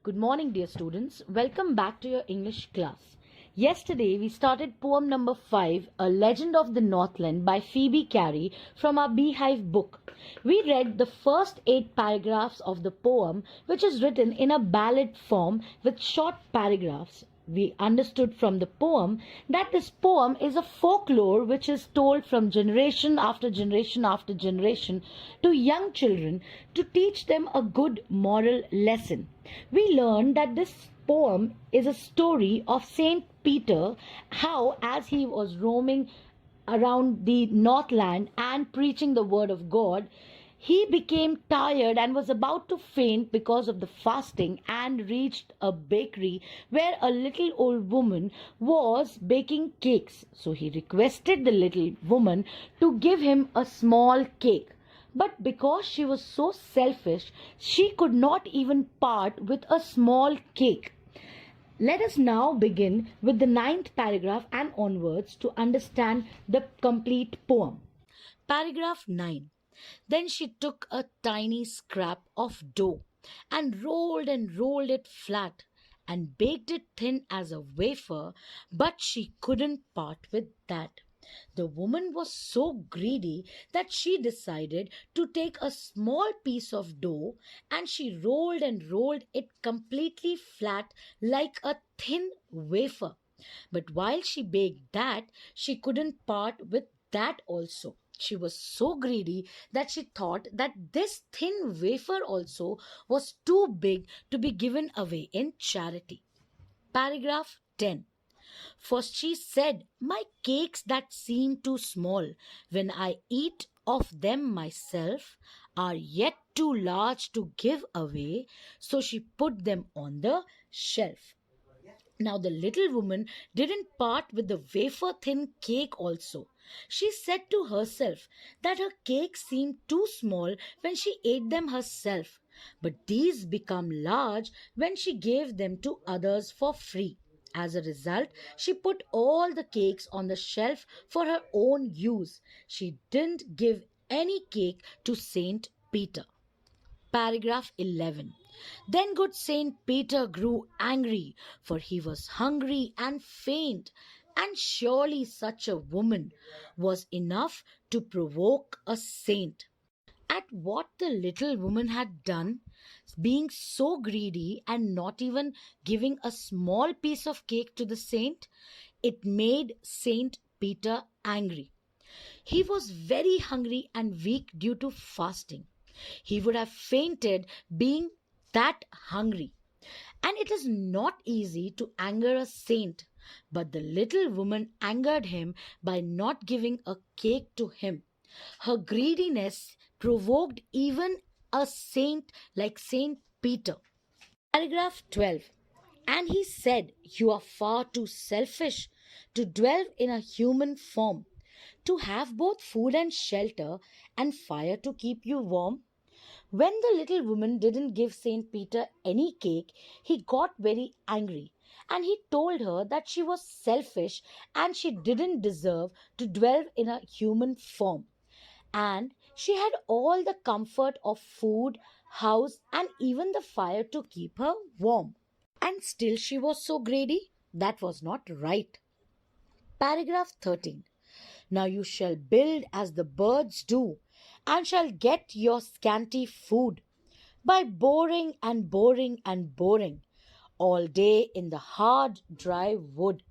Good morning, dear students. Welcome back to your English class. Yesterday, we started poem number 5, A Legend of the Northland by Phoebe Cary from our Beehive book. We read the first 8 paragraphs of the poem, which is written in a ballad form with short paragraphs. We understood from the poem that this poem is a folklore which is told from generation after generation after generation to young children to teach them a good moral lesson. We learned that this poem is a story of Saint Peter, how as he was roaming around the Northland and preaching the word of God, he became tired and was about to faint because of the fasting and reached a bakery where a little old woman was baking cakes. So he requested the little woman to give him a small cake. But because she was so selfish, she could not even part with a small cake. Let us now begin with the 9th paragraph and onwards to understand the complete poem. Paragraph 9. Then she took a tiny scrap of dough and rolled it flat and baked it thin as a wafer, but she couldn't part with that. The woman was so greedy that she decided to take a small piece of dough and she rolled it completely flat like a thin wafer. But while she baked that, she couldn't part with that also. She was so greedy that she thought that this thin wafer also was too big to be given away in charity. Paragraph 10. For she said, my cakes that seem too small when I eat of them myself are yet too large to give away, so she put them on the shelf. Now the little woman didn't part with the wafer thin cake also. She said to herself that her cakes seemed too small when she ate them herself, but these become large when she gave them to others for free. As a result, she put all the cakes on the shelf for her own use. She didn't give any cake to Saint Peter. Paragraph 11. Then good Saint Peter grew angry, for he was hungry and faint, and surely such a woman was enough to provoke a saint. At what the little woman had done, being so greedy and not even giving a small piece of cake to the saint, it made Saint Peter angry. He was very hungry and weak due to fasting. He would have fainted being that hungry. And it is not easy to anger a saint, but the little woman angered him by not giving a cake to him. Her greediness provoked even a saint like Saint Peter. Paragraph 12. And he said, you are far too selfish to dwell in a human form, to have both food and shelter and fire to keep you warm. When the little woman didn't give Saint Peter any cake, he got very angry and he told her that she was selfish and she didn't deserve to dwell in a human form. And she had all the comfort of food, house, and even the fire to keep her warm. And still she was so greedy? That was not right. Paragraph 13. Now you shall build as the birds do, and shall get your scanty food by boring all day in the hard, dry wood.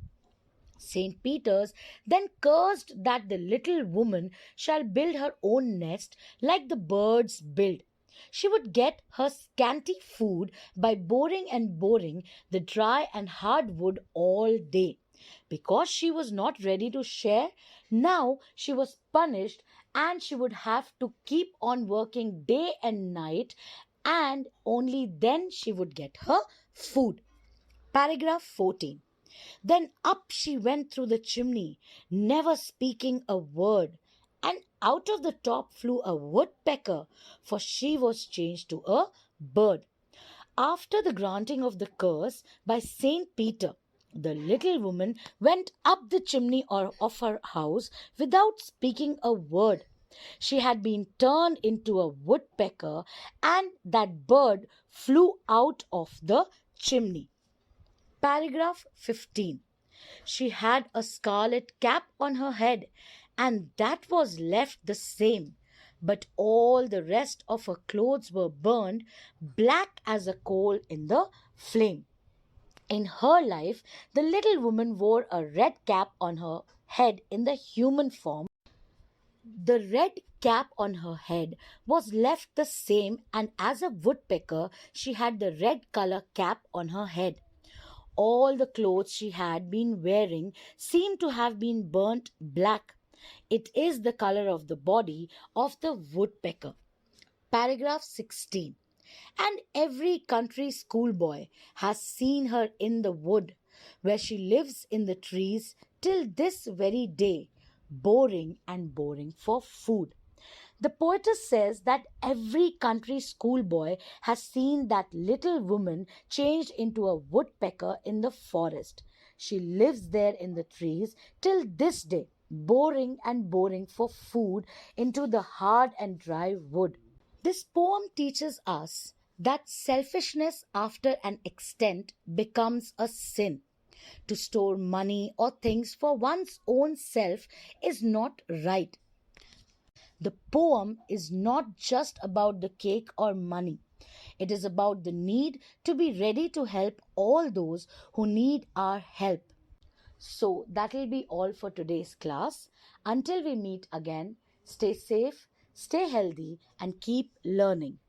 St. Peter's then cursed that the little woman shall build her own nest like the birds build. She would get her scanty food by boring the dry and hard wood all day. Because she was not ready to share, now she was punished and she would have to keep on working day and night, and only then she would get her food. Paragraph 14. Then up she went through the chimney, never speaking a word, and out of the top flew a woodpecker, for she was changed to a bird. After the granting of the curse by Saint Peter, the little woman went up the chimney of her house without speaking a word. She had been turned into a woodpecker, and that bird flew out of the chimney. Paragraph 15. She had a scarlet cap on her head, and that was left the same, but all the rest of her clothes were burned black as a coal in the flame. In her life, the little woman wore a red cap on her head in the human form. The red cap on her head was left the same, and as a woodpecker, she had the red color cap on her head. All the clothes she had been wearing seemed to have been burnt black. It is the color of the body of the woodpecker. Paragraph 16. And every country schoolboy has seen her in the wood, where she lives in the trees till this very day, boring and boring for food. The poetess says that every country schoolboy has seen that little woman changed into a woodpecker in the forest. She lives there in the trees till this day, boring and boring for food into the hard and dry wood. This poem teaches us that selfishness after an extent becomes a sin. To store money or things for one's own self is not right. The poem is not just about the cake or money. It is about the need to be ready to help all those who need our help. So that will be all for today's class. Until we meet again, stay safe, stay healthy, and keep learning.